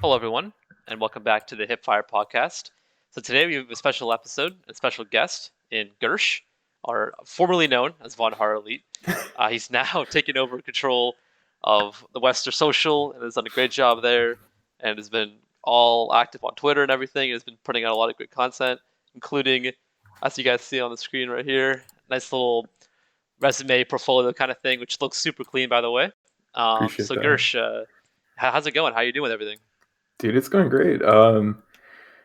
Hello, everyone, and welcome back to the Hipfire Podcast. So today we have a special episode, a special guest in Gursh, our formerly known as Von Har Elite. He's now taken over control of the Western Social and has done a great job there, and has been all active on Twitter and everything. And has been putting out a lot of great content, including, as you guys see on the screen right here, nice little resume portfolio kind of thing, which looks super clean, by the way. Appreciate So that. Gursh, how's it going? How are you doing with everything? Dude, it's going great.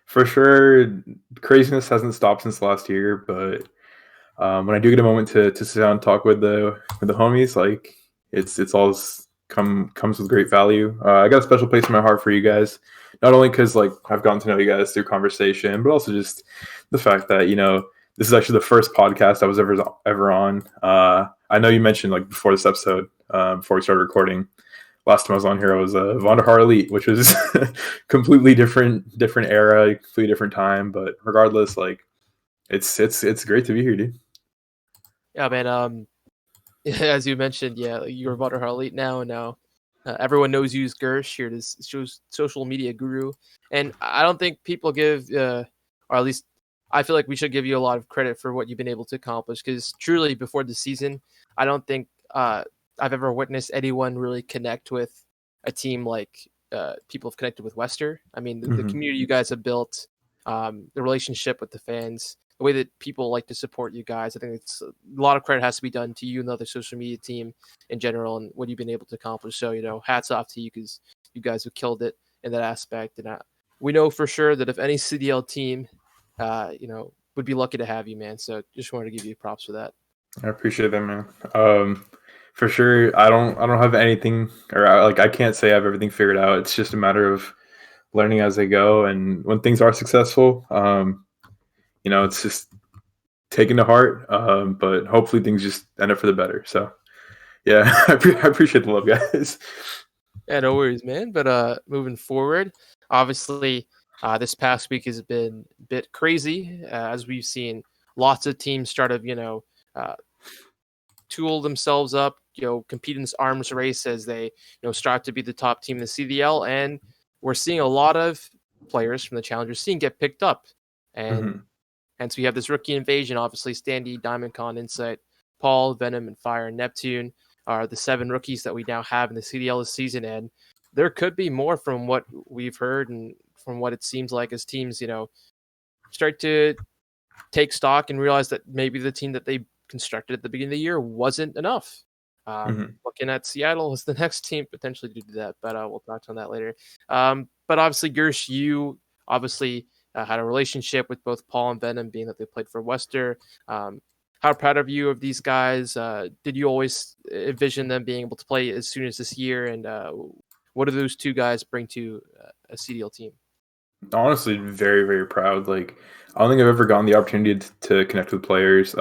For sure, craziness hasn't stopped since last year, but when I do get a moment to sit down and talk with the homies, like it's all comes with great value. I got a special place in my heart for you guys, not only because like I've gotten to know you guys through conversation, but also just the fact that this is actually the first podcast I was ever on. I know you mentioned like before this episode, before we started recording. Last time I was on here, I was Von Har Elite, which was completely different era, completely different time. But regardless, like it's great to be here, dude. Yeah, man. As you mentioned, yeah, you're Von Har Elite now, and now everyone knows you as Gursh. You're this social media guru, and I don't think people give, or at least I feel like we should give you a lot of credit for what you've been able to accomplish. Because truly, before the season, I don't think I've ever witnessed anyone really connect with a team like people have connected with Wester. I mean, the community you guys have built, the relationship with the fans, the way that people like to support you guys. I think it's a lot of credit has to be done to you and the other social media team in general and what you've been able to accomplish. So, hats off to you because you guys have killed it in that aspect. And we know for sure that if any CDL team, would be lucky to have you, man. So just wanted to give you props for that. I appreciate that, man. For sure, I don't have anything, or I can't say I have everything figured out. It's just a matter of learning as I go, and when things are successful, it's just taken to heart. But hopefully things just end up for the better. So, yeah, I appreciate the love, guys. Yeah, no worries, man. But moving forward, obviously, this past week has been a bit crazy as we've seen lots of teams start to, tool themselves up, compete in this arms race as they, strive to be the top team in the CDL. And we're seeing a lot of players from the Challenger scene get picked up. And hence we have this rookie invasion. Obviously, Standy, DiamondCon, Insight, Paul, Venom, and Fire, and Neptune are the 7 rookies that we now have in the CDL this season. And there could be more from what we've heard and from what it seems like as teams, start to take stock and realize that maybe the team that they constructed at the beginning of the year wasn't enough. Looking at Seattle as the next team potentially to do that, but we'll talk on that later. But obviously, Gursh, you obviously had a relationship with both Paul and Venom, being that they played for Wester. How proud of you of these guys? Did you always envision them being able to play as soon as this year? And what do those two guys bring to a CDL team? Honestly, very, very proud. Like, I don't think I've ever gotten the opportunity to connect with players.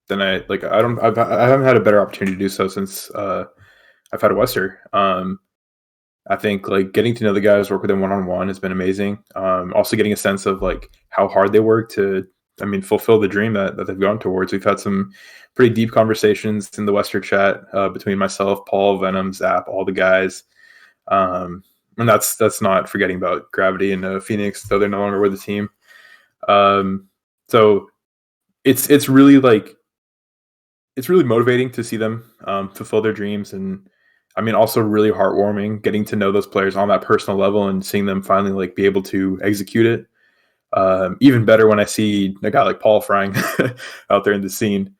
Then I haven't had a better opportunity to do so since I've had a Wester. I think like getting to know the guys, work with them one-on-one has been amazing. Also getting a sense of like how hard they work to, fulfill the dream that they've gone towards. We've had some pretty deep conversations in the Wester chat between myself, Paul, Venom, Zap, all the guys. And that's not forgetting about Gravity and Phoenix, though they're no longer with the team. So it's really like, it's really motivating to see them fulfill their dreams, and also really heartwarming getting to know those players on that personal level and seeing them finally like be able to execute it. Even better when I see a guy like Paul frying out there in the scene.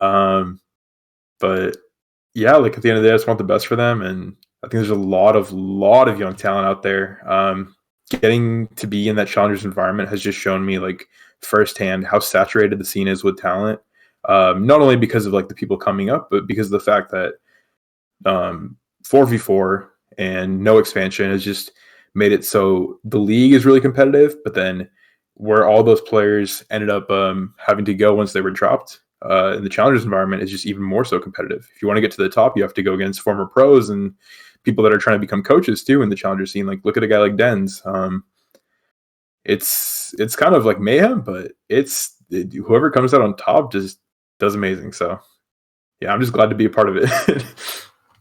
But yeah, like at the end of the day, I just want the best for them, and I think there's a lot of young talent out there. Getting to be in that Challengers environment has just shown me like firsthand how saturated the scene is with talent. Not only because of like the people coming up, but because of the fact that 4v4 and no expansion has just made it so the league is really competitive, but then where all those players ended up having to go once they were dropped in the Challengers environment is just even more so competitive. If you want to get to the top, you have to go against former pros and people that are trying to become coaches too in the Challenger scene. Like look at a guy like Dens. It's kind of like mayhem, but whoever comes out on top just does amazing. So yeah, I'm just glad to be a part of it.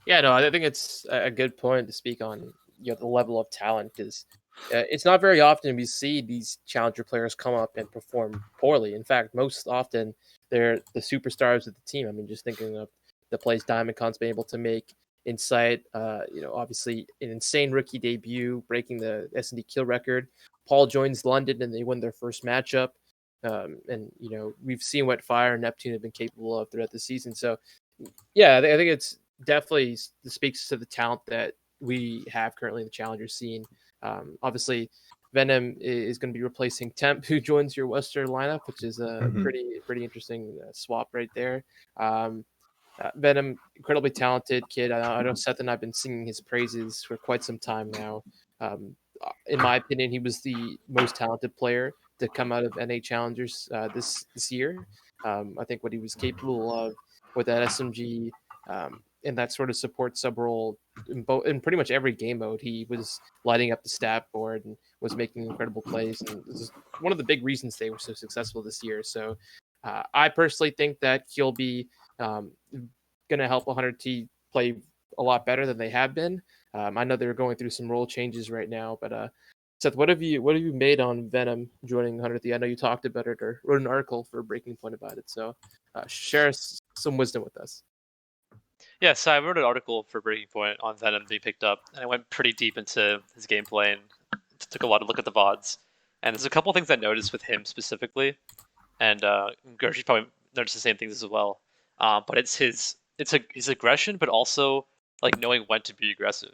Yeah, no, I think it's a good point to speak on the level of talent, because it's not very often we see these challenger players come up and perform poorly. In fact, most often they're the superstars of the team. I mean, just thinking of the plays Diamond Con's been able to make Insight, obviously an insane rookie debut, breaking the S&D kill record. Paul joins London and they win their first matchup. And we've seen what Fire and Neptune have been capable of throughout the season. So, yeah, I think it's definitely speaks to the talent that we have currently in the challenger scene. Obviously, Venom is going to be replacing Temp, who joins your Western lineup, which is a pretty interesting swap right there. Venom, incredibly talented kid. I know Seth and I've been singing his praises for quite some time now. In my opinion, he was the most talented player to come out of NA Challengers this year. I think what he was capable of with that SMG and that sort of support sub role in pretty much every game mode, he was lighting up the stat board and was making incredible plays. And this is one of the big reasons they were so successful this year. So I personally think that he'll be going to help 100T play a lot better than they have been. I know they're going through some role changes right now, but Seth, what have you made on Venom joining 100T? I know you talked about it or wrote an article for Breaking Point about it. So share some wisdom with us. Yeah, so I wrote an article for Breaking Point on Venom being picked up, and I went pretty deep into his gameplay and took a lot of look at the VODs. And there's a couple things I noticed with him specifically, and Gursh probably noticed the same things as well. But it's his aggression, but also like knowing when to be aggressive.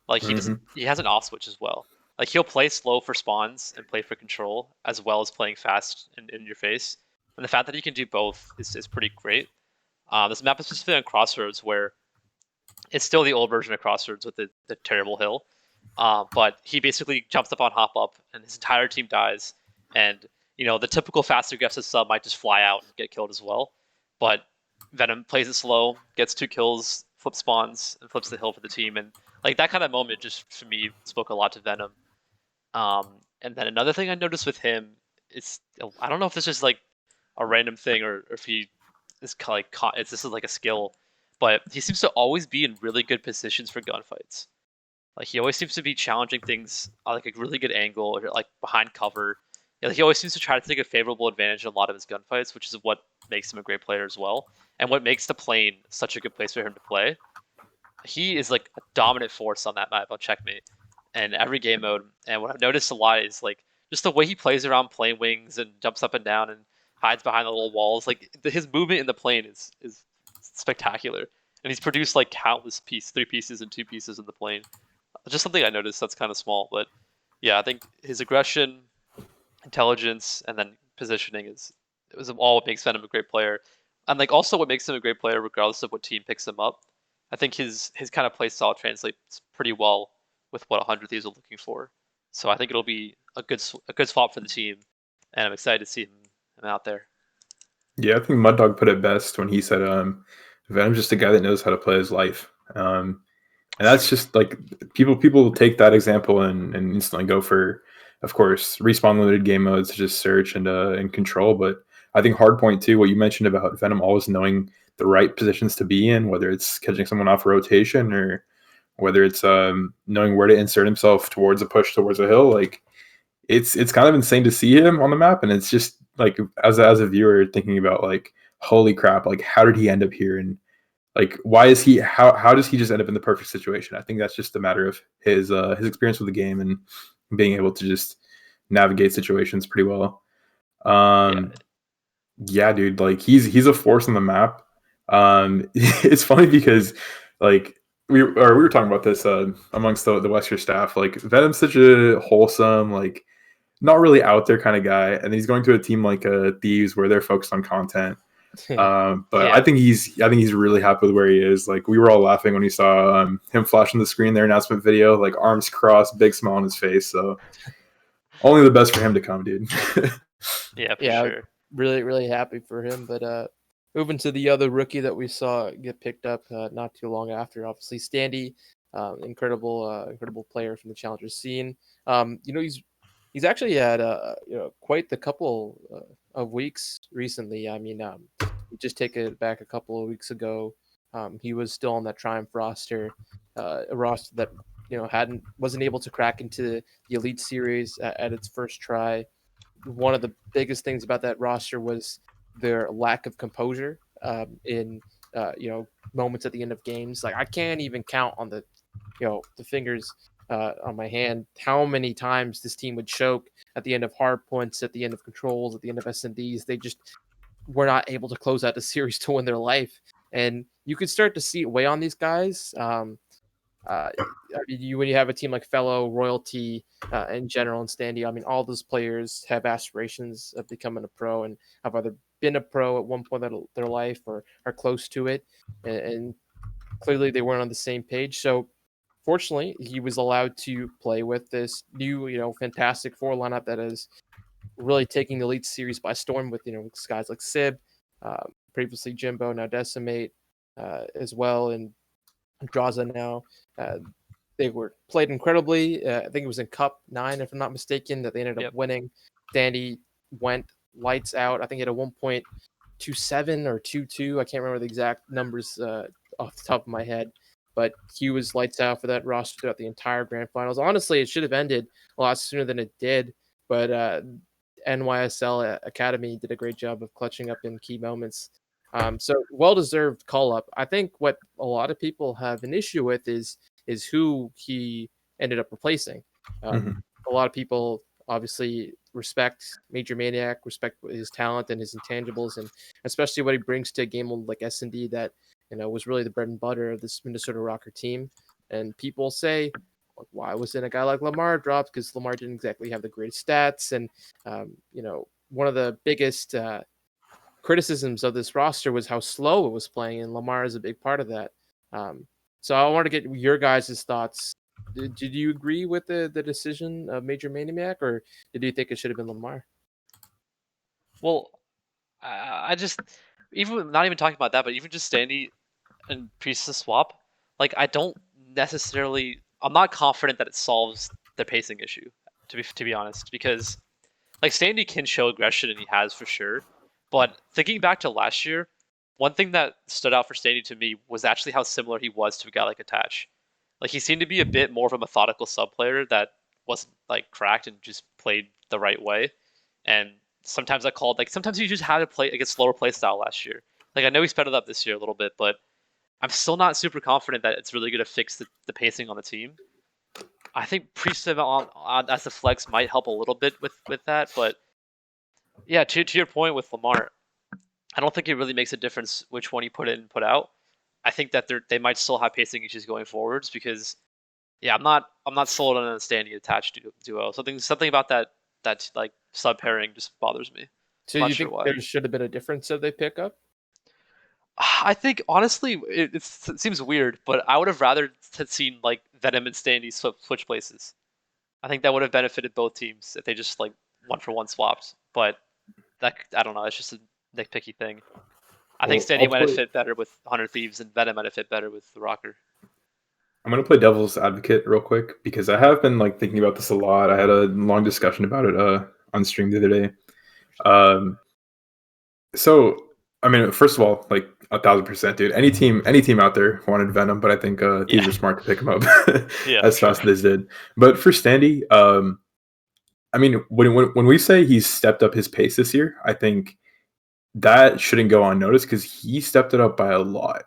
Like he has an off switch as well. Like he'll play slow for spawns and play for control, as well as playing fast in your face. And the fact that he can do both is pretty great. This map is specifically on Crossroads, where it's still the old version of Crossroads with the terrible hill. But he basically jumps up on hop up, and his entire team dies. And the typical fast aggressive sub might just fly out and get killed as well. But Venom plays it slow, gets 2 kills, flips spawns, and flips the hill for the team. And like that kind of moment, just for me, spoke a lot to Venom. And then another thing I noticed with him is, I don't know if this is like a random thing or if he is like this is like a skill, but he seems to always be in really good positions for gunfights. Like he always seems to be challenging things on like a really good angle or like behind cover. He always seems to try to take a favorable advantage in a lot of his gunfights, which is what makes him a great player as well, and what makes the plane such a good place for him to play. He is like a dominant force on that map on Checkmate and every game mode. And what I've noticed a lot is like just the way he plays around plane wings and jumps up and down and hides behind the little walls. Like his movement in the plane is spectacular, and he's produced like countless 3 pieces and 2 pieces in the plane. Just something I noticed that's kind of small, but yeah, I think his aggression, intelligence, and then positioning it was all what makes Venom a great player, and like also what makes him a great player regardless of what team picks him up. I think his kind of play style translates pretty well with what 100 Thieves are looking for. So I think it'll be a good swap for the team, and I'm excited to see him out there. Yeah, I think Mud Dog put it best when he said, Venom's just a guy that knows how to play his life. And that's just like people take that example and instantly go for, of course, respawn limited game modes, just search and control. But I think hardpoint too, what you mentioned about Venom always knowing the right positions to be in, whether it's catching someone off a rotation or whether it's knowing where to insert himself towards a push towards a hill. Like it's kind of insane to see him on the map, and it's just like as a viewer thinking about like, holy crap, like how did he end up here, and like why is he how does he just end up in the perfect situation? I think that's just a matter of his experience with the game and being able to just navigate situations pretty well. Yeah, dude, like he's a force on the map. It's funny because like we were talking about this amongst the Wesker staff. Like Venom's such a wholesome, like not really out there kind of guy, and he's going to a team like Thieves where they're focused on content. But yeah. I think he's really happy with where he is. Like we were all laughing when we saw him flashing the screen, their announcement video, like arms crossed, big smile on his face. So only the best for him to come, dude. Yeah, for sure. Really, really happy for him. But moving to the other rookie that we saw get picked up not too long after, obviously Standy, incredible player from the Challenger scene. He's actually had quite the couple of weeks recently. I mean, just take it back a couple of weeks ago. He was still on that Triumph roster, a roster that wasn't able to crack into the Elite Series at its first try. One of the biggest things about that roster was their lack of composure in moments at the end of games. Like I can't even count on the fingers on my hand how many times this team would choke at the end of hard points, at the end of controls, at the end of S&Ds. They just were not able to close out the series to win their life, and you could start to see it weigh on these guys. When you have a team like Fellow, Royalty, in general, and Standy, I mean, all those players have aspirations of becoming a pro and have either been a pro at one point of their life or are close to it, and clearly they weren't on the same page. So fortunately, he was allowed to play with this new, fantastic four lineup that is really taking the Elite Series by storm with, guys like Sib, previously Jimbo, now Decimate, as well, and Draza now. They were played incredibly. I think it was in Cup 9, if I'm not mistaken, that they ended up winning. Dandy went lights out. I think at a 1.27 or 2.2. I can't remember the exact numbers off the top of my head. But he was lights out for that roster throughout the entire grand finals. Honestly, it should have ended a lot sooner than it did. But NYSL Academy did a great job of clutching up in key moments. So well-deserved call-up. I think what a lot of people have an issue with is who he ended up replacing. A lot of people obviously respect Major Maniac, respect his talent and his intangibles, and especially what he brings to a game like S&D that was really the bread and butter of this Minnesota Rocker team. And people say, why wasn't a guy like Lamar dropped? Because Lamar didn't exactly have the greatest stats. And, one of the biggest criticisms of this roster was how slow it was playing, and Lamar is a big part of that. So I want to get your guys' thoughts. Did you agree with the decision of Major Maniac, or did you think it should have been Lamar? Well, I just, even not even talking about that, but even just Standy and Priestess swap, like I'm not confident that it solves the pacing issue, to be honest, because like Standy can show aggression and he has for sure, but thinking back to last year, one thing that stood out for Standy to me was actually how similar he was to a guy like Attach. Like he seemed to be a bit more of a methodical sub player that wasn't like cracked and just played the right way. And sometimes sometimes you just had to play like a slower play style last year. Like I know he sped it up this year a little bit, but I'm still not super confident that it's really going to fix the pacing on the team. I think Priest on as a flex might help a little bit with that, but yeah, to your point with Lamar, I don't think it really makes a difference which one you put in and put out. I think that they might still have pacing issues going forwards because, yeah, I'm not sold on a Standy Attached duo. Something about that like sub pairing just bothers me. So you think there should have been a difference if they pick up? I think honestly, it seems weird, but I would have rather had seen like Venom and Standy switch places. I think that would have benefited both teams if they just like 1-for-1 swapped. But that I don't know. It's just a nitpicky thing. I think Standy might have fit better with 100 Thieves, and Venom might have fit better with the Rocker. I'm going to play devil's advocate real quick because I have been like thinking about this a lot. I had a long discussion about it on stream the other day. So, I mean, first of all, like 1,000%, dude. Any team out there wanted Venom, but I think Thieves were smart to pick him up as fast as they did. But for Standy, I mean, when we say he's stepped up his pace this year, I think that shouldn't go unnoticed because he stepped it up by a lot.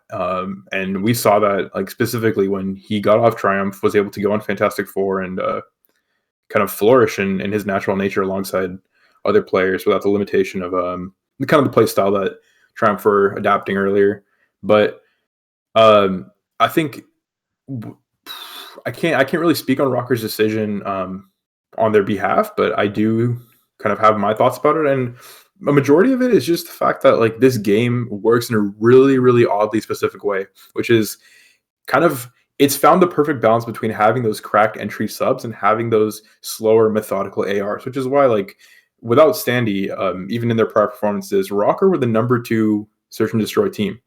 And we saw that like specifically when he got off Triumph, was able to go on Fantastic Four and kind of flourish in his natural nature alongside other players without the limitation of kind of the play style that Triumph were adapting earlier. But I think I can't really speak on Rocker's decision on their behalf, but I do kind of have my thoughts about it. And a majority of it is just the fact that like this game works in a really, really oddly specific way, which is kind of, it's found the perfect balance between having those cracked entry subs and having those slower methodical ARs, which is why like without Standy, even in their prior performances, Rocker were the number 2 search and destroy team.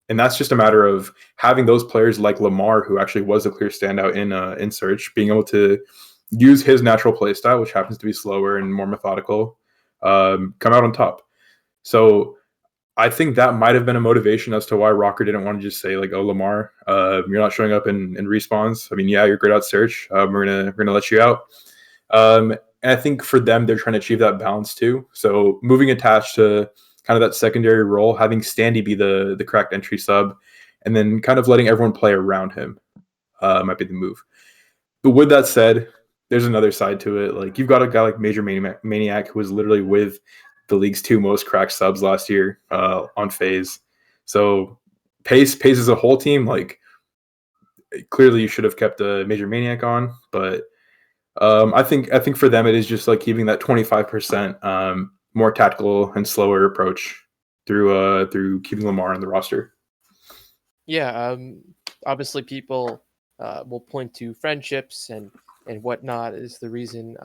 And that's just a matter of having those players like Lamar, who actually was a clear standout in search, being able to use his natural play style, which happens to be slower and more methodical, come out on top. So I think that might have been a motivation as to why Rocker didn't want to just say like, "Oh, Lamar, you're not showing up in respawns. I mean, yeah, you're great at search. We're gonna let you out." And I think for them, they're trying to achieve that balance too. So moving attached to kind of that secondary role, having Standy be the correct entry sub, and then kind of letting everyone play around him might be the move. But with that said, there's another side to it. Like you've got a guy like Major Maniac who was literally with the league's two most cracked subs last year on FaZe. So Pace as a whole team, like clearly you should have kept a Major Maniac on, but I think for them it is just like keeping that 25% more tactical and slower approach through keeping Lamar on the roster. Yeah, obviously people will point to friendships and whatnot is the reason.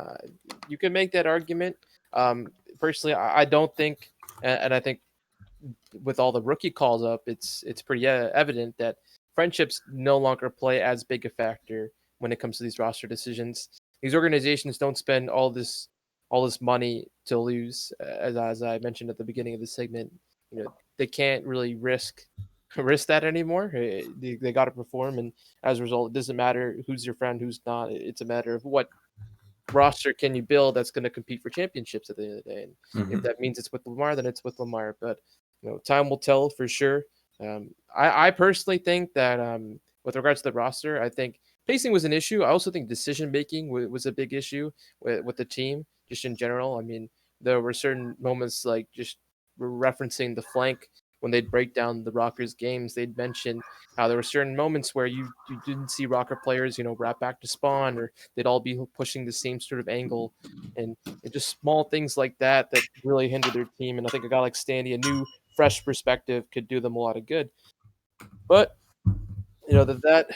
You can make that argument. Personally, I don't think, and I think with all the rookie calls up, it's pretty evident that friendships no longer play as big a factor when it comes to these roster decisions. These organizations don't spend all this money to lose, as I mentioned at the beginning of the segment. You know, they can't really risk that anymore. They got to perform, and as a result, it doesn't matter who's your friend, who's not. It's a matter of what roster can you build that's going to compete for championships at the end of the day. And if that means it's with Lamar, then it's with Lamar. But time will tell for sure. I personally think that with regards to the roster, I think pacing was an issue. I also think decision making was a big issue with the team, just in general. I mean, there were certain moments like just referencing the flank when they'd break down the Rockers games, they'd mention how there were certain moments where you didn't see Rocker players, wrap back to spawn, or they'd all be pushing the same sort of angle, and just small things like that really hinder their team. And I think a guy like Standy, a new, fresh perspective, could do them a lot of good. But that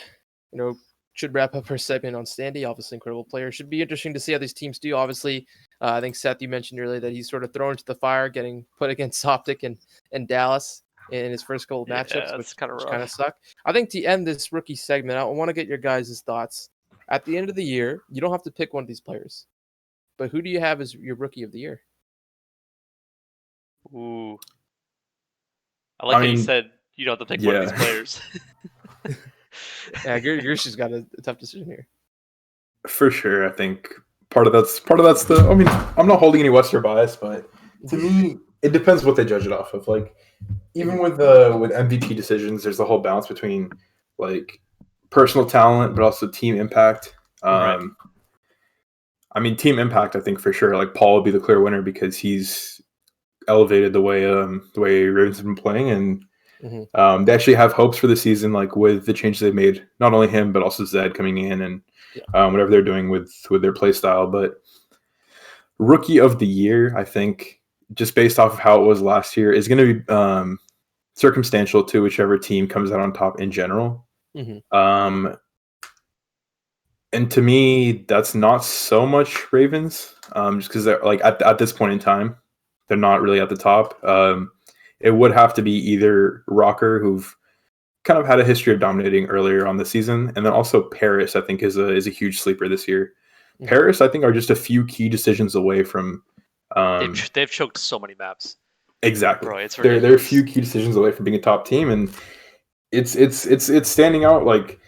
should wrap up our segment on Standy. Obviously, incredible player. Should be interesting to see how these teams do. Obviously, I think Seth, you mentioned earlier that he's sort of thrown into the fire, getting put against Optic and Dallas in his first couple of matchups, which kind of suck. I think to end this rookie segment, I want to get your guys' thoughts. At the end of the year, you don't have to pick one of these players, but who do you have as your rookie of the year? Ooh, I like how you said you don't have to pick one of these players. Yeah, Gursh has got a tough decision here. For sure, I think part of that's the. I mean, I'm not holding any Western bias, but to me, it depends what they judge it off of. Like, even with MVP decisions, there's a whole balance between like personal talent, but also team impact. Right. I mean, team impact. I think for sure, like Paul would be the clear winner because he's elevated the way Ravens have been playing, and they actually have hopes for the season, like with the changes they've made. Not only him, but also Zed coming in and whatever they're doing with their play style. But rookie of the year, I think, just based off of how it was last year, is going to be circumstantial to whichever team comes out on top in general. And to me, that's not so much Ravens, just because they're like at this point in time, they're not really at the top. It would have to be either Rocker, who've kind of had a history of dominating earlier on the season, and then also Paris, I think, is a huge sleeper this year. Paris, I think, are just a few key decisions away from. They've choked so many maps. Exactly, Bro, it's they're a few key decisions away from being a top team, and it's standing out like.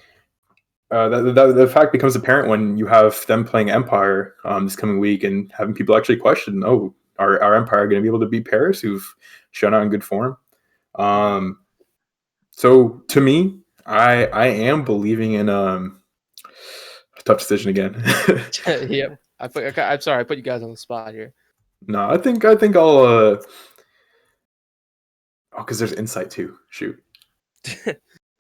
The fact becomes apparent when you have them playing Empire this coming week and having people actually question, our Empire going to be able to beat Paris, who've shown out in good form? So to me, I am believing in tough decision again. Yep. I'm sorry, I put you guys on the spot here. No, I think I'll because there's insight too. Shoot.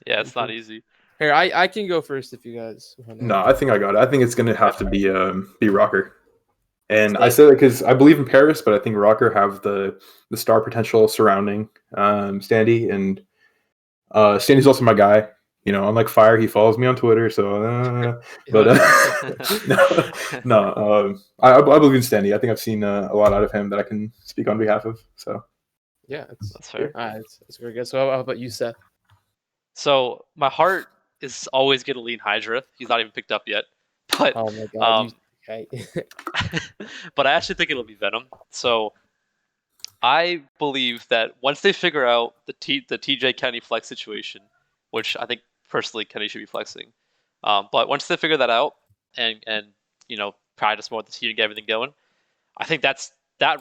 Yeah, it's not easy. Here, I can go first if you guys want to. No, I think I got it. I think it's going to have to be Rocker. And I say that because I believe in Paris, but I think Rocker have the star potential surrounding Standy, and Standy's also my guy. Unlike Fire, he follows me on Twitter. So, I believe in Standy. I think I've seen a lot out of him that I can speak on behalf of. So, yeah, that's fair. All right, that's very good. So, how about you, Seth? So, my heart is always going to lean Hydra. He's not even picked up yet, but oh my god. But I actually think it'll be Venom. So I believe that once they figure out the TJ Kenny flex situation, which I think personally Kenny should be flexing, but once they figure that out and practice more with the team and get everything going, I think that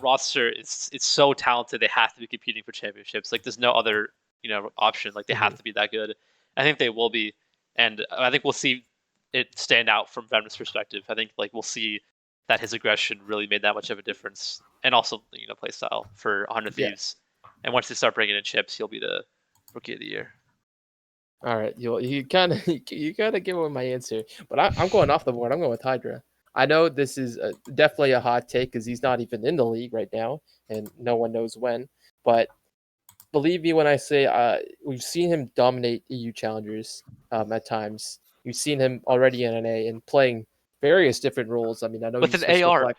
roster is it's so talented. They have to be competing for championships. Like there's no other option. Like they have to be that good. I think they will be, and I think we'll see it stand out from Venom's perspective. I think like we'll see that his aggression really made that much of a difference, and also play style for 100 Yeah. Thieves. And once they start bringing in chips, he'll be the rookie of the year. All right, you kind of you gotta give away my answer, but I'm going off the board. I'm going with Hydra. I know this is definitely a hot take because he's not even in the league right now, and no one knows when. But believe me when I say we've seen him dominate EU challengers at times. We've seen him already in NA and playing various different roles. I mean, I know With he's an AR.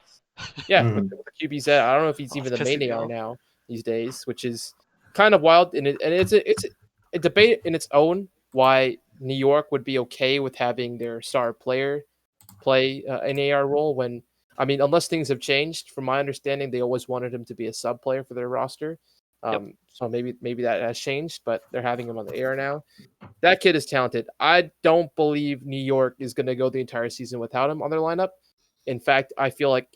Yeah, with the QBZ. I don't know if he's even the main AR now these days, which is kind of wild. And it's a debate in its own why New York would be okay with having their star player play an AR role when, I mean, unless things have changed, from my understanding, they always wanted him to be a sub player for their roster. So maybe that has changed, but they're having him on the AR now. That kid is talented. I don't believe New York is going to go the entire season without him on their lineup. In fact, I feel like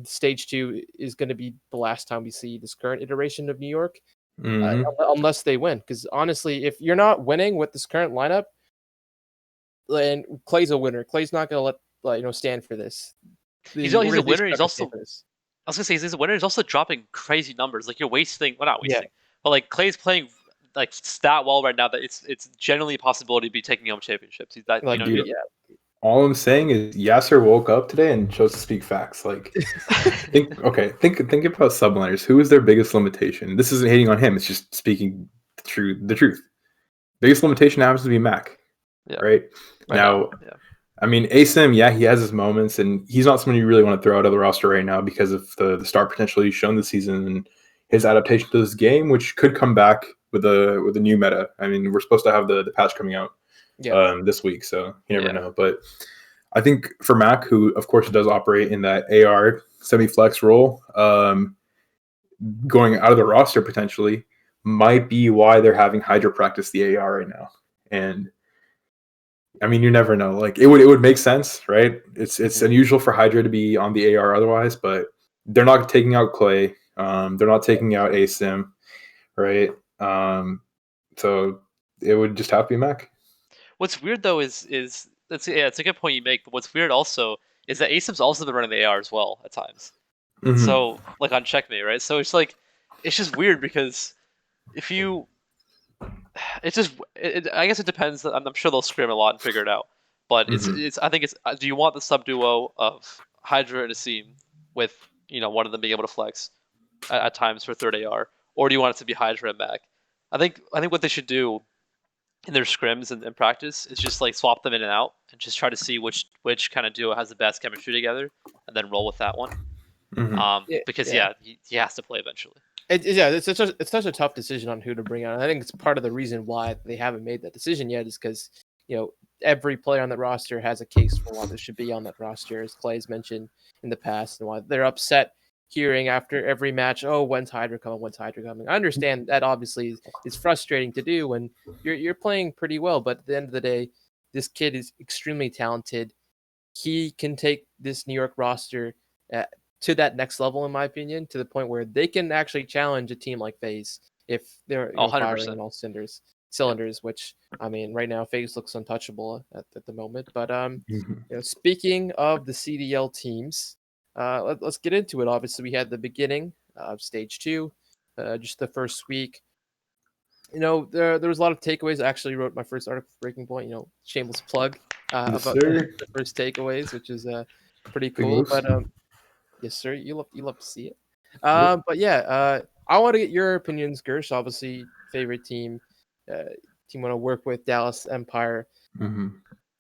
stage 2 is going to be the last time we see this current iteration of New York, unless they win. Because honestly, if you're not winning with this current lineup, then Clay's a winner. Clay's not going to let stand for this. He's a winner. He's also. I was gonna say he's a winner. He's also dropping crazy numbers. Like you're wasting. Well, not wasting, but like Clay's playing like that well right now that it's generally a possibility to be taking home championships. He's that All I'm saying is Yasser woke up today and chose to speak facts. Like, think about subliners. Who is their biggest limitation? This isn't hating on him. It's just speaking the truth. Biggest limitation happens to be Mac. Yeah. Right now. I mean, ASIM, he has his moments, and he's not someone you really want to throw out of the roster right now because of the star potential he's shown this season and his adaptation to this game, which could come back with a new meta. I mean, we're supposed to have the patch coming out this week, so you never know. But I think for Mac, who of course does operate in that AR semi-flex role, going out of the roster potentially might be why they're having Hydra practice the AR right now. And I mean, you never know. Like it would make sense, right? It's unusual for Hydra to be on the AR otherwise, but they're not taking out Clay. They're not taking out ASIM, right? So it would just have to be Mac. What's weird though is it's a good point you make. But what's weird also is that ASIM's also been running the AR as well at times. Mm-hmm. So like on checkmate, right? So it's just weird because if you. It's just. I guess it depends. I'm sure they'll scrim a lot and figure it out. But it's. I think it's. Do you want the sub duo of Hydra and Asim with one of them being able to flex at times for third AR, or do you want it to be Hydra and Mac? I think what they should do in their scrims and practice is just like swap them in and out and just try to see which kind of duo has the best chemistry together and then roll with that one. Because he has to play eventually. It's such a tough decision on who to bring on. I think it's part of the reason why they haven't made that decision yet is because every player on that roster has a case for why they should be on that roster, as Clay's mentioned in the past, and why they're upset hearing after every match, oh, when's Hydra coming? When's Hydra coming? I understand that obviously is frustrating to do when you're playing pretty well, but at the end of the day, this kid is extremely talented. He can take this New York roster to that next level, in my opinion, to the point where they can actually challenge a team like FaZe if they're firing on all cylinders. Which I mean, right now FaZe looks untouchable at the moment. But speaking of the CDL teams, let's get into it. Obviously, we had the beginning of stage 2, just the first week. There was a lot of takeaways. I actually wrote my first article for Breaking Point. Shameless plug about the first takeaways, which is pretty cool. But yes, sir. You love to see it. But yeah, I want to get your opinions, Gursh. Obviously, favorite team want to work with, Dallas Empire. Mm-hmm.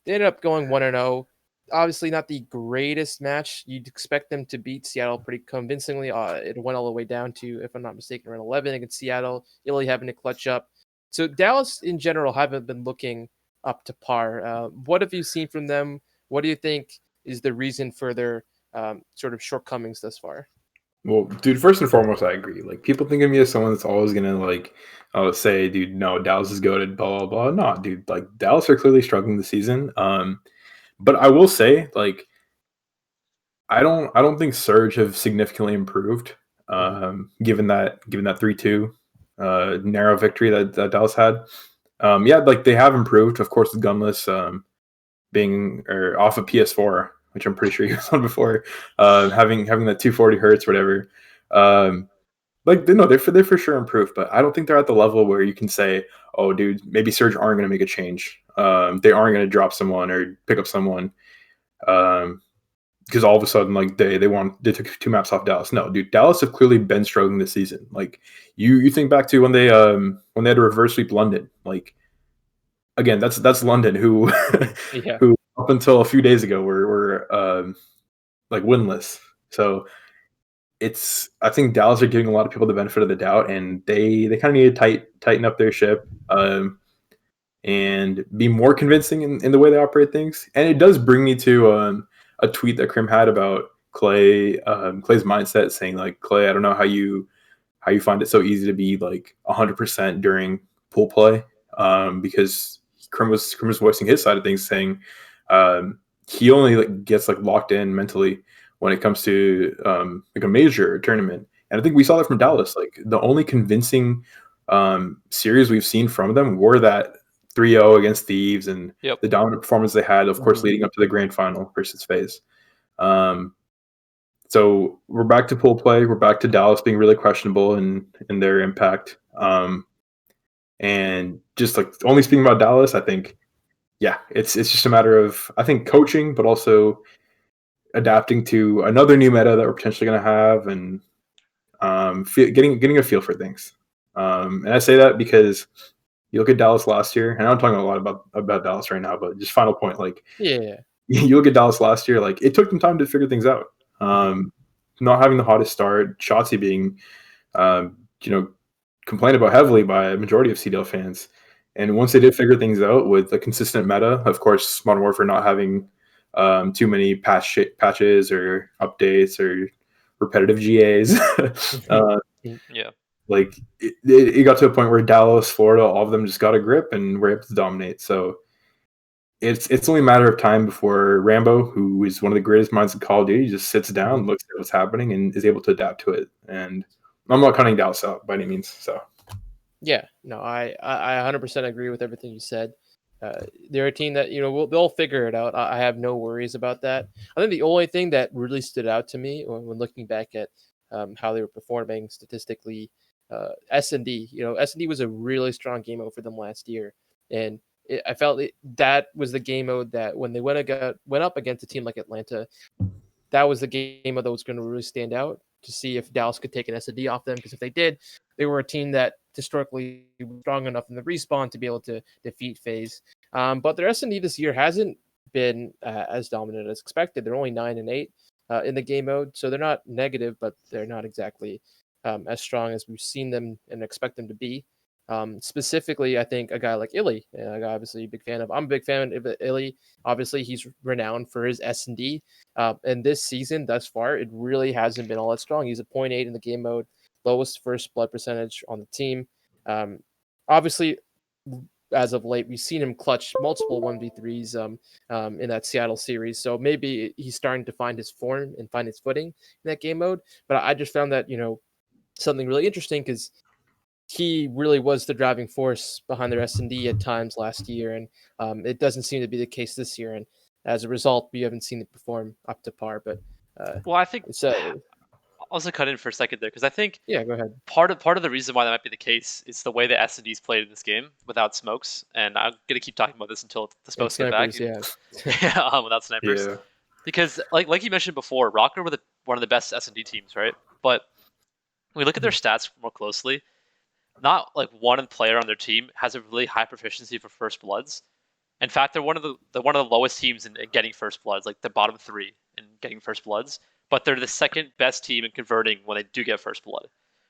They ended up going 1-0. Obviously, not the greatest match. You'd expect them to beat Seattle pretty convincingly. It went all the way down to, if I'm not mistaken, around 11 against Seattle. Illy having to clutch up. So Dallas, in general, haven't been looking up to par. What have you seen from them? What do you think is the reason for their sort of shortcomings thus far? Well, dude, first and foremost, I agree. Like, people think of me as someone that's always gonna like, say, dude, no, Dallas is goated, blah blah blah. No, dude, like Dallas are clearly struggling this season. But I will say, like, I don't think Surge have significantly improved. Given that 3-2 narrow victory that Dallas had. Yeah, like they have improved. Of course, the gunless being or off of PS4, which I'm pretty sure he was on before, having that 240 hertz, whatever. Like they're for sure improved, but I don't think they're at the level where you can say, oh, dude, maybe Surge aren't going to make a change. They aren't going to drop someone or pick up someone. Because all of a sudden, like they took 2 maps off Dallas. No, dude, Dallas have clearly been struggling this season. Like you think back to when they had to reverse sweep London. Like again, that's London who Yeah. who up until a few days ago were like winless. So I think Dallas are giving a lot of people the benefit of the doubt, and they kind of need to tighten up their ship. And be more convincing in the way they operate things. And it does bring me to a tweet that Krim had about Clay's mindset, saying like, Clay, I don't know how you find it so easy to be like 100% during pool play, because Krim was voicing his side of things, saying he only like gets like locked in mentally when it comes to like a major tournament. And I think we saw that from Dallas. Like the only convincing series we've seen from them were that 3-0 against Thieves and Yep. the dominant performance they had, of course, leading up to the grand final versus FaZe. So we're back to pool play. We're back to Dallas being really questionable in their impact. And just like only speaking about Dallas, I think, yeah, it's just a matter of, I think, coaching, but also adapting to another new meta that we're potentially going to have, and getting a feel for things. And I say that because you look at Dallas last year, and I'm talking a lot about Dallas right now, but just final point, like, Yeah. you look at Dallas last year, like it took them time to figure things out. Not having the hottest start, Shotzi being, complained about heavily by a majority of CDL fans. And once they did figure things out with a consistent meta, of course, Modern Warfare not having too many patches or updates or repetitive GAs, Yeah. like it got to a point where Dallas, Florida, all of them just got a grip and were able to dominate. So it's only a matter of time before Rambo, who is one of the greatest minds in Call of Duty, just sits down, looks at what's happening, and is able to adapt to it. And I'm not cutting Dallas out by any means. So Yeah, no, I 100% agree with everything you said. They're a team that they'll figure it out. I have no worries about that. I think the only thing that really stood out to me when looking back at how they were performing statistically, S&D. S&D was a really strong game mode for them last year, and I felt that was the game mode that when they went up against a team like Atlanta, that was the game mode that was going to really stand out to see if Dallas could take an S&D off them. Because if they did, they were a team that historically was strong enough in the respawn to be able to defeat FaZe. But their S&D this year hasn't been as dominant as expected. They're only 9-8 in the game mode, so they're not negative, but they're not exactly as strong as we've seen them and expect them to be. Specifically, I think a guy like Illy, a guy obviously a big fan of. I'm a big fan of Illy. Obviously, he's renowned for his S&D. And this season, thus far, it really hasn't been all that strong. He's a 0.8 in the game mode, lowest first blood percentage on the team. Obviously, as of late, we've seen him clutch multiple 1v3s in that Seattle series. So maybe he's starting to find his form and find his footing in that game mode. But I just found that, something really interesting because he really was the driving force behind their S&D at times last year, and it doesn't seem to be the case this year. And as a result, we haven't seen it perform up to par. But Well, I think so I'll also cut in for a second there because I think yeah, go ahead. part of the reason why that might be the case is the way the S&D's played in this game without smokes, and I'm gonna keep talking about this until the smokes get back. Snipers, yeah. Yeah, without snipers, yeah, because like you mentioned before, Rocket were one of the best S&D teams, right? But when we look at their stats more closely, not like one player on their team has a really high proficiency for first bloods. In fact, they're one of the lowest teams in getting first bloods, like the bottom 3 in getting first bloods. But they're the second best team in converting when they do get first blood,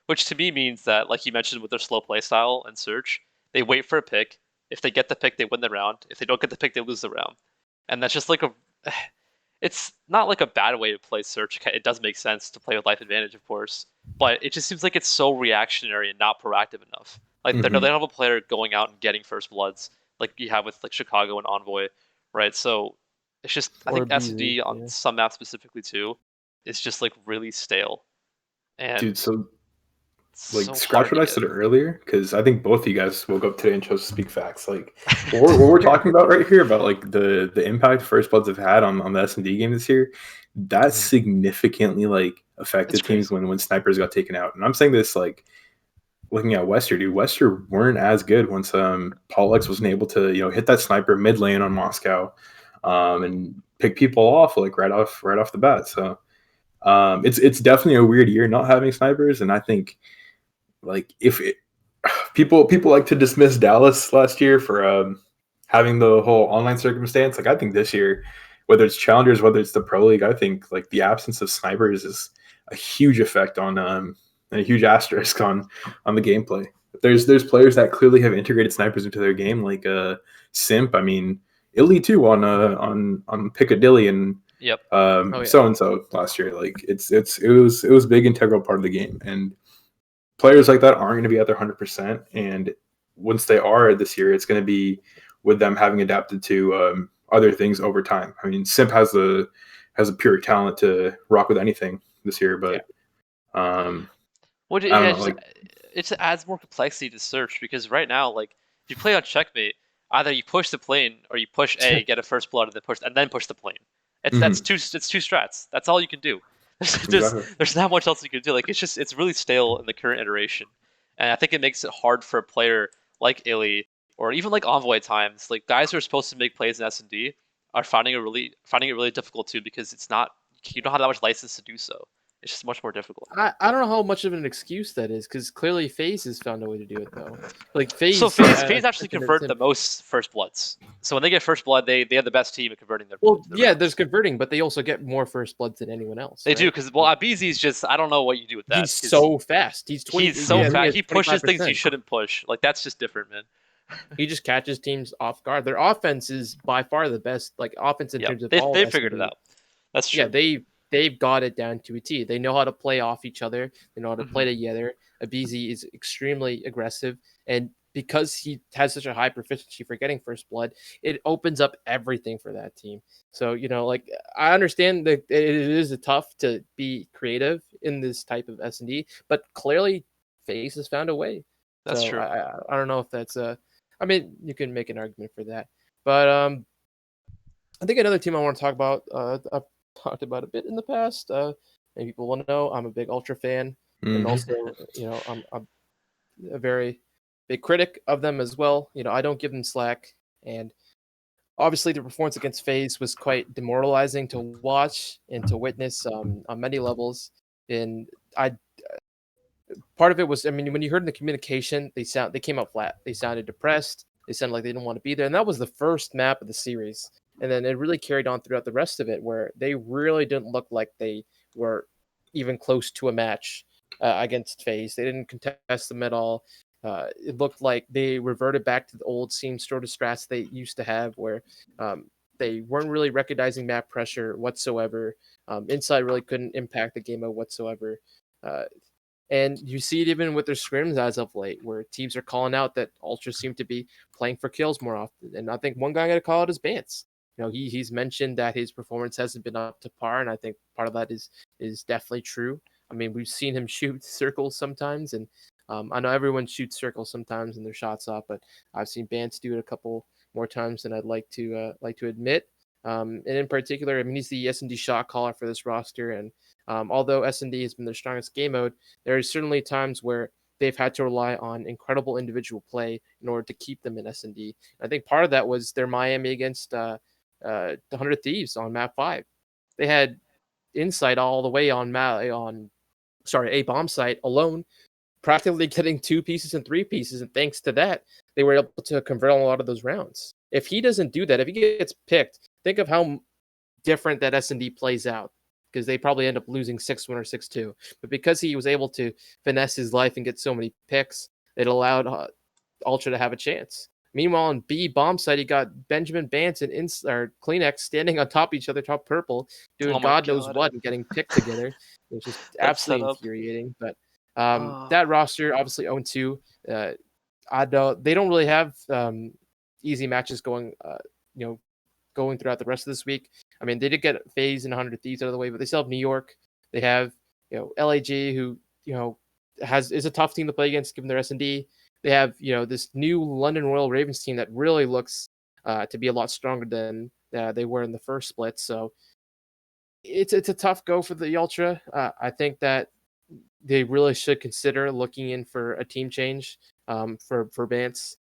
which to me means that, like you mentioned, with their slow play style and search, they wait for a pick. If they get the pick, they win the round. If they don't get the pick, they lose the round. And that's just like it's not like a bad way to play Search. It does make sense to play with life advantage, of course, but it just seems like it's so reactionary and not proactive enough. Like they don't have a player going out and getting first bloods like you have with like Chicago and Envoy, right? So it's just I Or think BZ, S&D on yeah. some maps specifically too is just like really stale and Dude, so like so scratch hard what to I get. said earlier, because I think both of you guys woke up today and chose to speak facts. Like what we're talking about right here about like the impact First Bloods have had on the S&D game this year, that Mhm. significantly like It's affected teams crazy. when snipers got taken out. And I'm saying this like looking at Wester, dude. Wester weren't as good once Paul X wasn't able to hit that sniper mid lane on Moscow, and pick people off like right off the bat. So it's definitely a weird year not having snipers, and I think like if it, people like to dismiss Dallas last year for having the whole online circumstance. Like I think this year, whether it's challengers, whether it's the pro league, I think like the absence of snipers is a huge effect on and a huge asterisk on the gameplay. There's players that clearly have integrated snipers into their game, like Simp. I mean, Illy too on Piccadilly and Yep. Oh yeah. so and so last year. Like it was a big integral part of the game, and players like that aren't going to be at their 100%. And once they are this year, it's going to be with them having adapted to other things over time. I mean, Simp has a pure talent to rock with anything this year, Yeah. but um, Well, I don't yeah, know. Like, it just adds more complexity to Search because right now, like if you play on Checkmate, either you push the plane or you push A, get a first blood, and then push the plane. mhm, It's two strats. That's all you can do. There's exactly. there's not much else you can do. Like it's really stale in the current iteration, and I think it makes it hard for a player like Illy or even like Envoy at times. Like guys who are supposed to make plays in S&D are finding it really difficult too because it's not you don't have that much license to do so. It's just much more difficult. I don't know how much of an excuse that is because clearly FaZe has found a way to do it though. Like So FaZe, FaZe actually convert the most first bloods. So when they get first blood, they have the best team at converting well, the yeah, rounds. there's converting, but they also get more first bloods than anyone else, They do right? because Abizi's just I don't know what you do with that He's because so fast. He's 20. he's so Yeah, I think fast. He pushes things you 25%. shouldn't push. Like that's just different, man. He just catches teams off guard. Their offense is by far the best, like offense in Yep, terms of they all they of figured it S&D. out. That's Yeah, true. they've got it down to a T. They know how to play off each other. They know how to play Hmm. together. Abizi is extremely aggressive, and because he has such a high proficiency for getting first blood, it opens up everything for that team. So like I understand that it is tough to be creative in this type of S&D, but clearly FaZe has found a way. That's So true. I don't know if that's I mean you can make an argument for that, but I think another team I want to talk about. I've talked about a bit in the past. Maybe people want to know. I'm a big Ultra fan, and Mhm. also, I'm a very big critic of them as well. I don't give them slack, and obviously, the performance against FaZe was quite demoralizing to watch and to witness on many levels. And I part of it was, I mean, when you heard in the communication, they came out flat. They sounded depressed. They sounded like they didn't want to be there, and that was the first map of the series. And then it really carried on throughout the rest of it, where they really didn't look like they were even close to a match against FaZe. They didn't contest them at all. It looked like they reverted back to the old seam sort of strats they used to have, where they weren't really recognizing map pressure whatsoever. Inside really couldn't impact the game mode whatsoever. Uh, and you see it even with their scrims as of late, where teams are calling out that Ultras seem to be playing for kills more often. And I think one guy I got to call out is Bance. He's mentioned that his performance hasn't been up to par, and I think part of that is definitely true. I mean, we've seen him shoot circles sometimes, and I know everyone shoots circles sometimes in their shots off, but I've seen Bance do it a couple more times than I'd like to admit. And in particular, I mean, he's the S&D shot caller for this roster, and although S&D has been their strongest game mode, there are certainly times where they've had to rely on incredible individual play in order to keep them in S&D. I think part of that was their Miami against the 100 Thieves on map 5. They had insight all the way on a bomb site alone, practically getting 2 pieces and 3 pieces, and thanks to that, they were able to convert on a lot of those rounds. If he doesn't do that, if he gets picked, think of how different that S&D plays out, because they probably end up losing 6-1 or 6-2. But because he was able to finesse his life and get so many picks, it allowed Ultra to have a chance. Meanwhile, on B bomb side, you got Benjamin Bance and Kleenex standing on top of each other, top purple, doing Oh my God knows god. what and getting picked together. It's just That absolutely setup. infuriating. But Oh. that roster, obviously 0-2. I don't. They don't really have easy matches going. Going throughout the rest of this week. I mean, they did get FaZe and 100 Thieves out of the way, but they still have New York. They have LAG, who is a tough team to play against given their S&D. They have this new London Royal Ravens team that really looks to be a lot stronger than they were in the first split. So it's a tough go for the Ultra. I think that they really should consider looking in for a team change for Vance.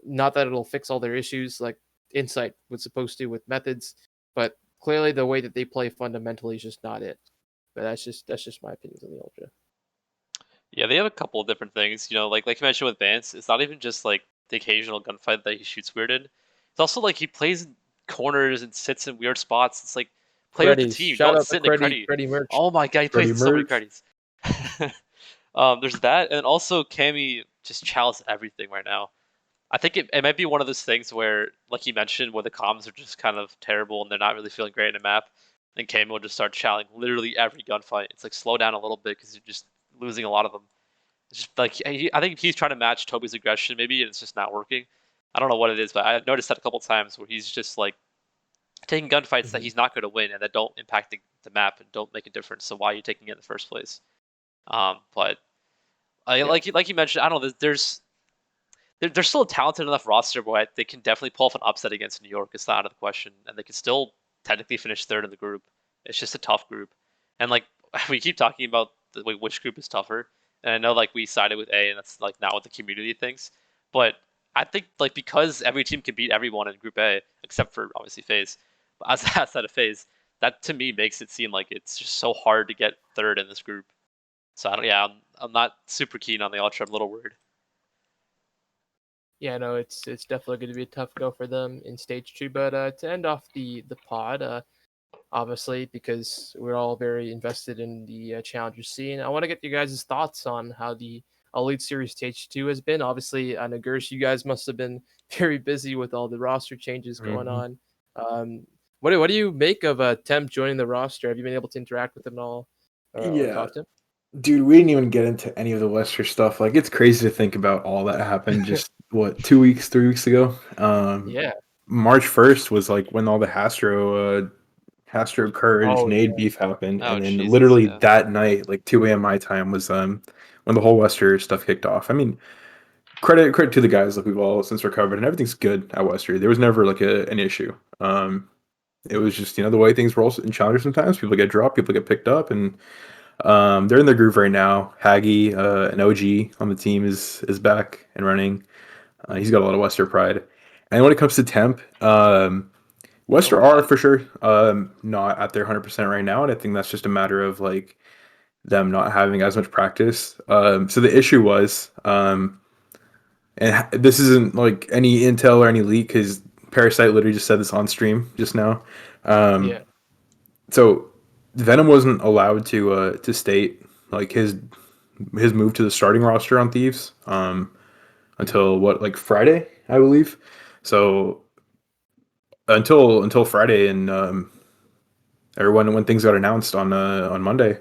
Not that it'll fix all their issues like Insight was supposed to with methods, but clearly the way that they play fundamentally is just not it. But that's just my opinions on the Ultra. Yeah, they have a couple of different things. Like you mentioned with Vance, it's not even just like the occasional gunfight that he shoots weird in. It's also like he plays in corners and sits in weird spots. It's like play with the Creddies. team. Shout Don't out to sit in a creddy. Creddy merch. Oh my god, he plays Creddy so many merch. creddies. There's that, and also Cammy just chows everything right now. I think it might be one of those things where, like you mentioned, where the comms are just kind of terrible and they're not really feeling great in a map, and Cammy will just start challenging literally every gunfight. It's like slow down a little bit because you're just losing a lot of them. It's just like I think he's trying to match Toby's aggression maybe, and it's just not working. I don't know what it is, but I've noticed that a couple times where he's just like taking gunfights that he's not going to win and that don't impact the map and don't make a difference. So why are you taking it in the first place? But like you mentioned, I don't know. They're still a talented enough roster where they can definitely pull off an upset against New York. It's not out of the question, and they can still technically finish third in the group. It's just a tough group, and like we keep talking about which group is tougher. And I know like we sided with A, and that's like not what the community thinks. But I think like because every team can beat everyone in Group A except for obviously FaZe, but outside of FaZe, that to me makes it seem like it's just so hard to get third in this group. So I'm not super keen on the Ultra. I'm a little worried. Yeah, no, it's definitely going to be a tough go for them in stage 2. But to end off the pod, obviously because we're all very invested in the challenger scene, I want to get you guys' thoughts on how the Elite Series stage 2 has been. Obviously, I know Gursh, you guys must have been very busy with all the roster changes going on. What do you make of Temp joining the roster? Have you been able to interact with him at all or Yeah. talk to him? Dude, we didn't even get into any of the Lester stuff. Like, it's crazy to think about all that happened just, 2 weeks, 3 weeks ago? Yeah. March 1st was, like, when all the Hastro Courage, Oh, Nade yeah. beef happened. Oh, And then Jesus, literally yeah. that night, like, 2 a.m. my time was when the whole Wester stuff kicked off. I mean, credit to the guys. Like, we've all since recovered, and everything's good at Wester. There was never, like, an issue. It was just, the way things roll in Challenger sometimes. People get dropped, people get picked up, and they're in their groove right now. Haggy, an OG on the team, is back and running. He's got a lot of Wester pride. And when it comes to Temp, Wester are for sure not at their 100% right now, and I think that's just a matter of like them not having as much practice. So the issue was, and this isn't like any intel or any leak, because Parasite literally just said this on stream just now. Yeah. So Venom wasn't allowed to state like his move to the starting roster on Thieves until like Friday, I believe. So until Friday, and or when things got announced on Monday,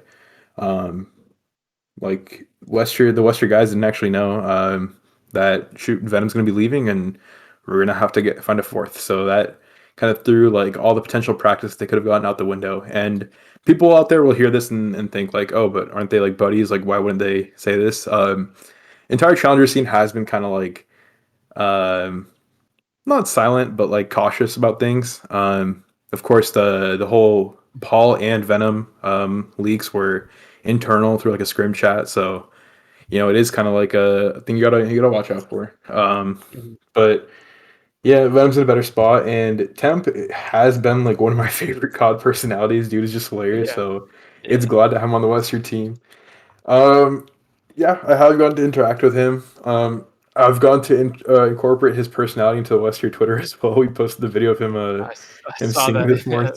like the Wester guys didn't actually know that Venom's going to be leaving, and we're going to have to find a fourth. So that kind of threw like all the potential practice they could have gotten out the window. And people out there will hear this and think like, oh, but aren't they like buddies? Like, why wouldn't they say this? Entire challenger scene has been kind of like not silent, but like cautious about things. Of course, the whole Paul and Venom leaks were internal through like a scrim chat, so it is kind of like a thing you gotta watch out for. But yeah, Venom's in a better spot, and Temp has been like one of my favorite COD personalities. Dude is just hilarious, Yeah. so it's Yeah. glad to have him on the Western team. Yeah, I have gotten to interact with him. I've gone to incorporate his personality into the Western Twitter as well. We posted the video of him I him saw singing that. this Yeah. morning.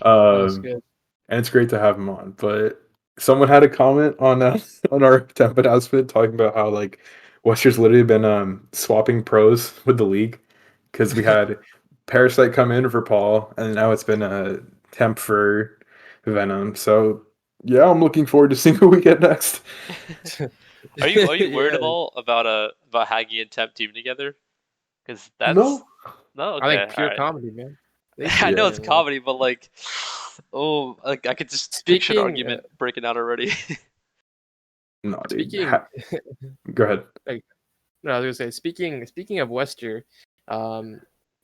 That was um, good. and it's great to have him on. But someone had a comment on on our Temp announcement talking about how like Wester's literally been swapping pros with the league because we had Parasite come in for Paul, and now it's been a temp for Venom. So yeah, I'm looking forward to seeing who we get next. Are you worried at Yeah. all about Haggy and Temp teaming together? Because that's No, no I think okay, all pure right. comedy, man. They I should know get it's along. comedy, but like, oh, like I could just picture an Speaking, argument breaking out already. no, dude. speaking, Go ahead. like, no, I was gonna say, speaking of Wester, um,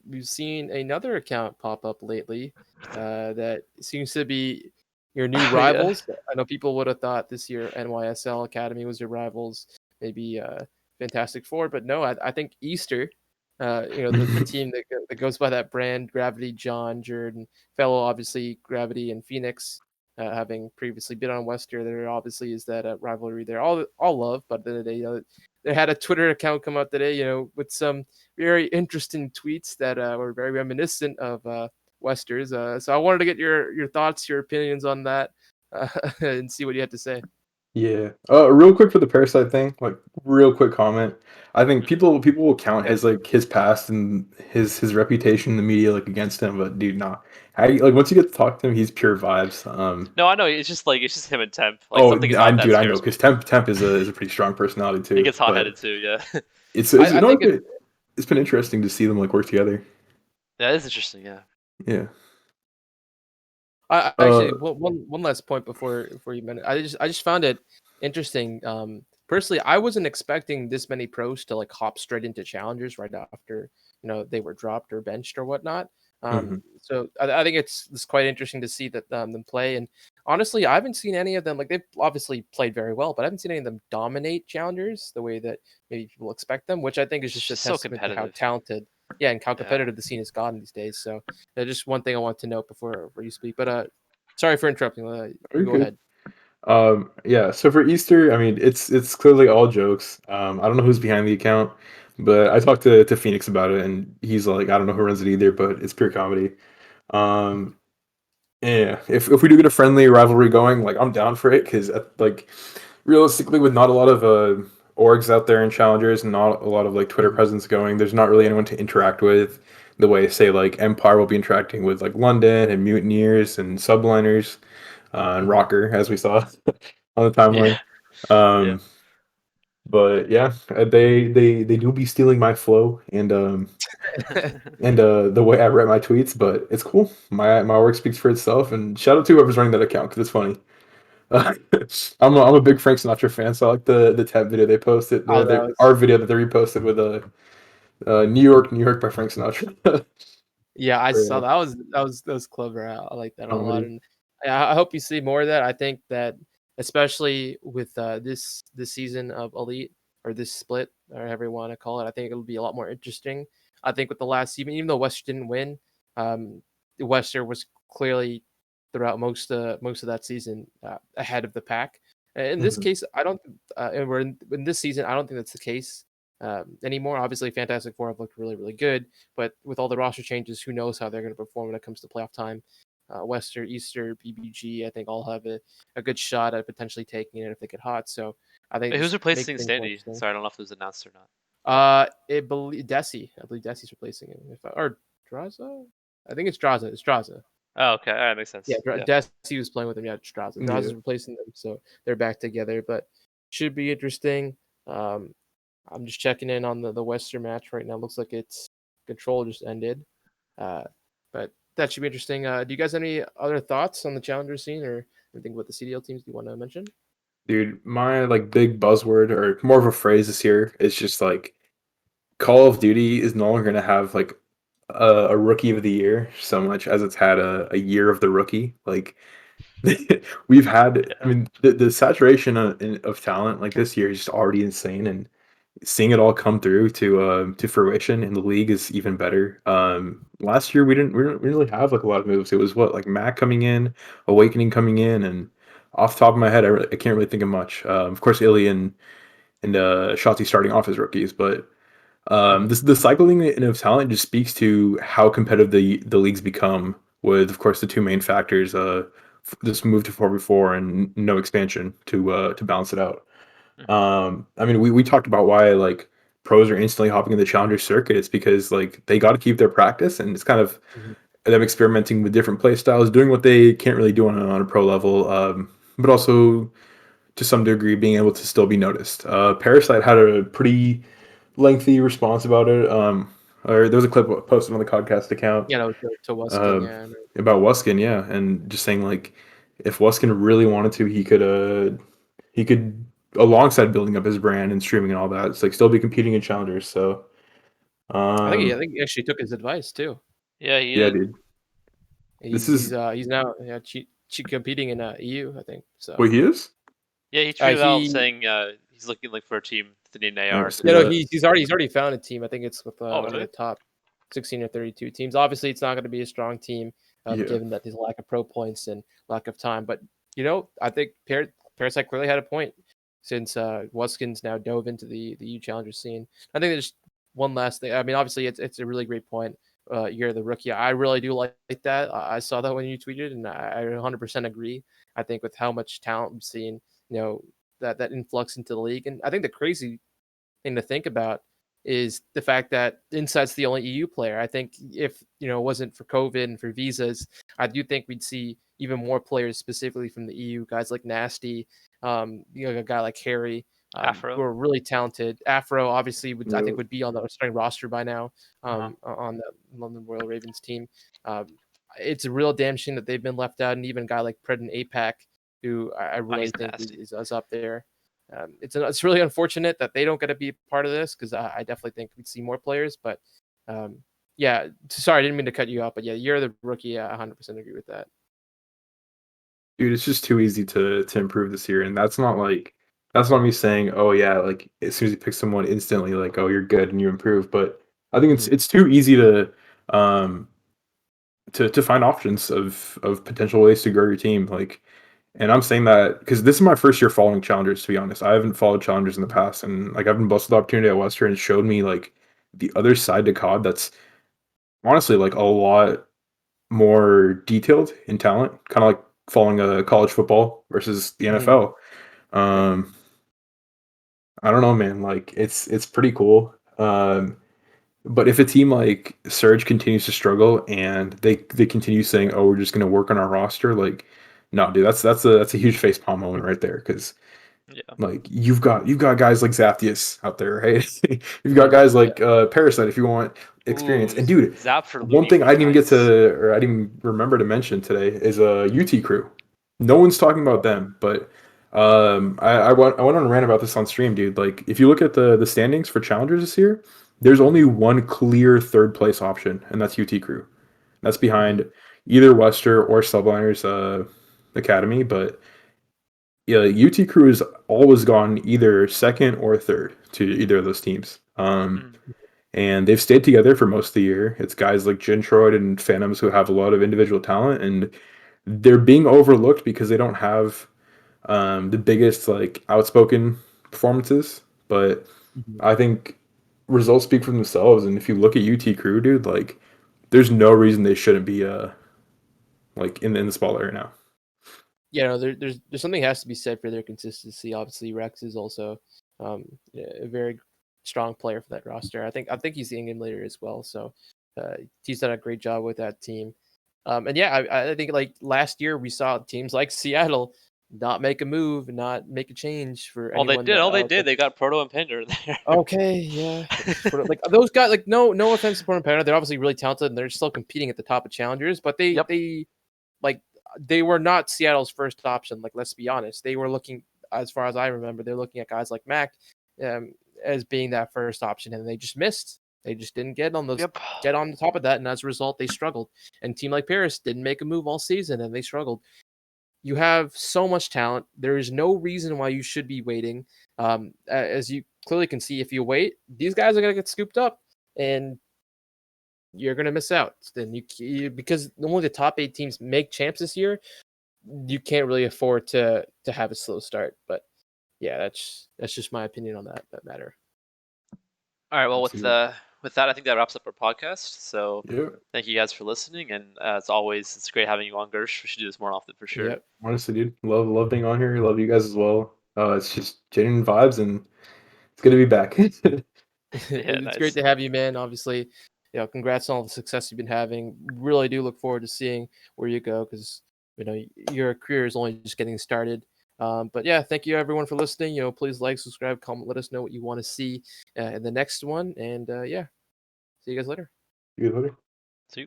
we've seen another account pop up lately, that seems to be your new Oh yeah, rivals. I know people would have thought this year NYSL Academy was your rivals, maybe Fantastic Four, but no, I think Easter, the team that goes by that brand, Gravity, John, Jordan, fellow obviously Gravity and Phoenix, having previously been on Wester, there obviously is that rivalry there. All love, but at the end of the day, they had a Twitter account come out today, with some very interesting tweets that were very reminiscent of Wester's. So I wanted to get your thoughts, your opinions on that, and see what you had to say. Yeah. Real quick for the Parasite thing, like real quick comment. I think Mhm. people will count his past and his reputation in the media like against him, but dude, nah. Like once you get to talk to him, he's pure vibes. No, I know. It's just him and Temp. Like Oh, something is not that I know scares me. because Temp is a pretty strong personality He too. gets hot But headed too. Yeah, it's I think it's been interesting to see them like work together. that is interesting. Yeah. Yeah. I Uh. actually one last point before you mention. I just found it interesting. Personally, I wasn't expecting this many pros to like hop straight into challengers right after they were dropped or benched or whatnot. Mhm. So I think it's quite interesting to see that them play. And honestly, I haven't seen any of them like they've obviously played very well, but I haven't seen any of them dominate challengers the way that maybe people expect them, which I think is It's just a just so testament to how competitive. talented, yeah, and how Yeah. competitive the scene has gotten these days. So just one thing I want to note before you speak. But sorry for interrupting. You Very go good. ahead. Yeah, so for Easter, I mean, it's clearly all jokes. I don't know who's behind the account, but I talked to Phoenix about it, and he's like, I don't know who runs it either, but it's pure comedy. Um, yeah, if we do get a friendly rivalry going, like I'm down for it because like realistically, with not a lot of orgs out there and challengers, and not a lot of like Twitter Mhm. presence going, there's not really anyone to interact with the way say like Empire will be interacting with like London and Mutineers and Subliners and Mhm. Rocker as we saw on the Yeah. timeline. Yeah. Um, but yeah, they do be stealing my flow and the way I write my tweets, but it's cool. My work speaks for itself. And shout out to whoever's running that account because it's funny. Uh, I'm a big Frank Sinatra fan, so I like the tab video they posted, Oh, that our was video that they reposted with New York by Frank Sinatra. yeah. I saw For that was clever. I like that a lot, comedy. and I hope you see more of that. I think that especially with this season of Elite or this split or however you want to call it, I think it'll be a lot more interesting. I think with the last season, even though West didn't win, Wester was clearly throughout most of that season ahead of the pack. In this Mhm. case, I don't. And we're in this season. I don't think that's the case anymore. Obviously, Fantastic Four have looked really, really good, but with all the roster changes, who knows how they're going to perform when it comes to playoff time. Wester, Easter, BBG, I think all have a good shot at potentially taking it if they get hot. So I think Wait, who's just make replacing things more Standy? interesting. Sorry, I don't know if it was announced or not. I believe Desi's replacing him. Or Draza? I think it's Draza. It's Draza. Oh, okay. All right, makes Yeah, sense. Yeah. Desi was playing with him. Yeah, it's Draza. Yeah, Draza's replacing them, so they're back together. But should be interesting. Um, I'm just checking in on the Western match right now. Looks like it's Control just ended. Uh, but that should be interesting. Do you guys have any other thoughts on the challenger scene or anything about the CDL teams you want to mention? dude, my like big buzzword or more of a phrase this year is just like Call of Duty is no longer going to have like a rookie of the year so much as it's had a year of the rookie. Like we've had, I Yeah. mean, the saturation of talent like this year is just already insane, and seeing it all come through to fruition in the league is even better. Last year we didn't really have like a lot of moves. It was what like Mac coming in, Awakening coming in, and off the top of my head, I can't really think of much. Of course, Illy and Shotzi starting off as rookies, but Mhm. this the cycling of talent just speaks to how competitive the leagues become. With of course the two main factors, this move to 4v4 and no expansion to balance it out. I mean, we talked about why like pros are instantly hopping in the challenger circuit. It's because like they got to keep their practice, and it's kind of them experimenting with different play styles, doing what they can't really do on a pro level, but also to some degree being able to still be noticed. Parasite had a pretty lengthy response about it. Or there was a clip posted on the podcast account You know, to Wuskin, uh, yeah. about Wuskin, yeah, and just saying like if Wuskin really wanted to, he could alongside building up his brand and streaming and all that, it's like still be competing in challengers. So I think he actually took his advice too. Yeah, he yeah, did. dude, this He's is he's now competing in EU, I think. So what he is. Yeah, he tweeted out he saying he's looking like for a team that need an I never AR. see you know that. he's already found a team. I think it's with Oh, one of really? the top 16 or 32 teams. Obviously, it's not going to be a strong team, Yeah, given that there's a lack of pro points and lack of time. But I think Parasite clearly had a point since Wuskin's now dove into the EU Challenger scene. I think there's one last thing. I mean, obviously, it's a really great point. You're the rookie. I really do like that. I saw that when you tweeted, and I 100% agree. I think with how much talent we've seen, that influx into the league, and I think the crazy thing to think about is the fact that Insight's the only EU player. I think if it wasn't for COVID and for visas, I do think we'd see even more players specifically from the EU, guys like Nasty, a guy like Harry, who Afro. are really talented. Afro obviously I think yeah, would be on the starting roster by now, Uh-huh. on the London Royal Ravens team. Um, it's a real damn shame that they've been left out, and even a guy like Pred and APAC, who I really he's think nasty. is up there. It's really unfortunate that they don't get to be part of this, because I definitely think we'd see more players. But yeah, sorry, I didn't mean to cut you off. But yeah, you're the rookie. I 100% agree with that. dude, it's just too easy to improve this year, and that's not me saying, oh yeah, like as soon as you pick someone instantly, like oh you're good and you improve. But I think Mhm. it's too easy um to find options of potential ways to grow your team. Like, and I'm saying that because this is my first year following challengers. To be honest, I haven't followed challengers in the past, and like I've been blessed with the opportunity at Western. It showed me like the other side to COD. That's honestly like a lot more detailed in talent, kind of like following a college football versus the Mhm. NFL. Um, I don't know, man. Like it's pretty cool. But if a team like Surge continues to struggle and they continue saying, "Oh, we're just going to work on our roster," like, no, dude, that's a huge facepalm moment right there because Yeah. like you've got guys like Zaptius out there, right? You've got Mhm. guys Yeah. like Parasite if you want experience. Ooh, And dude, Zap for one Looney thing would I be didn't even get nice. to, or I didn't even remember to mention today is a UT crew. No one's talking about them, but I went on a rant about this on stream, dude. Like if you look at the standings for challengers this year, there's only one clear third place option, and that's UT crew. That's Mhm. behind either Wester or Subliners Academy, but yeah, UT Crew has always gone either second or third to either of those teams. Mm. And they've stayed together for most of the year. It's guys like Gentroid and Phantoms who have a lot of individual talent, and they're being overlooked because they don't have the biggest like outspoken performances. But Mhm. I think results speak for themselves. And if you look at UT Crew, dude, like there's no reason they shouldn't be like in the spotlight right now. There's something has to be said for their consistency. Obviously, Rex is also a very strong player for that roster. I think he's the England leader as well. So he's done a great job with that team. And yeah, I think like last year we saw teams like Seattle not make a move, not make a change for All they anyone did, that. all they did, they got Proto and Pender there. Okay, yeah, like those guys. Like no offense to Portland Panda, they're obviously really talented and they're still competing at the top of challengers. But Yep. like they were not Seattle's first option. Like let's be honest, they were looking, as far as I remember, they're looking at guys like Mac as being that first option, and they just missed. They just didn't Yep. get on the top of that, and as a result, they struggled. And a team like Paris didn't make a move all season, and they struggled. You have so much talent. There is no reason why you should be waiting. As you clearly can see, if you wait, these guys are gonna get scooped up, and you're gonna miss out. Then because only the top 8 teams make champs this year, you can't really afford to have a slow start. But yeah, that's just my opinion on that matter. All right. Well, Absolutely. with that, I think that wraps up our podcast. So Yeah. thank you guys for listening, and as always, it's great having you on, Gersh. We should do this more often for sure. Yep. Honestly, dude, love being on here. Love you guys as well. It's just genuine vibes, and it's good to be back. Yeah, It's great nice. to have you, man. Obviously, congrats on all the success you've been having. Really do look forward to seeing where you go because your career is only just getting started. But yeah, thank you everyone for listening. Please like, subscribe, comment, let us know what you want to see in the next one. And yeah, see you guys later. See you later.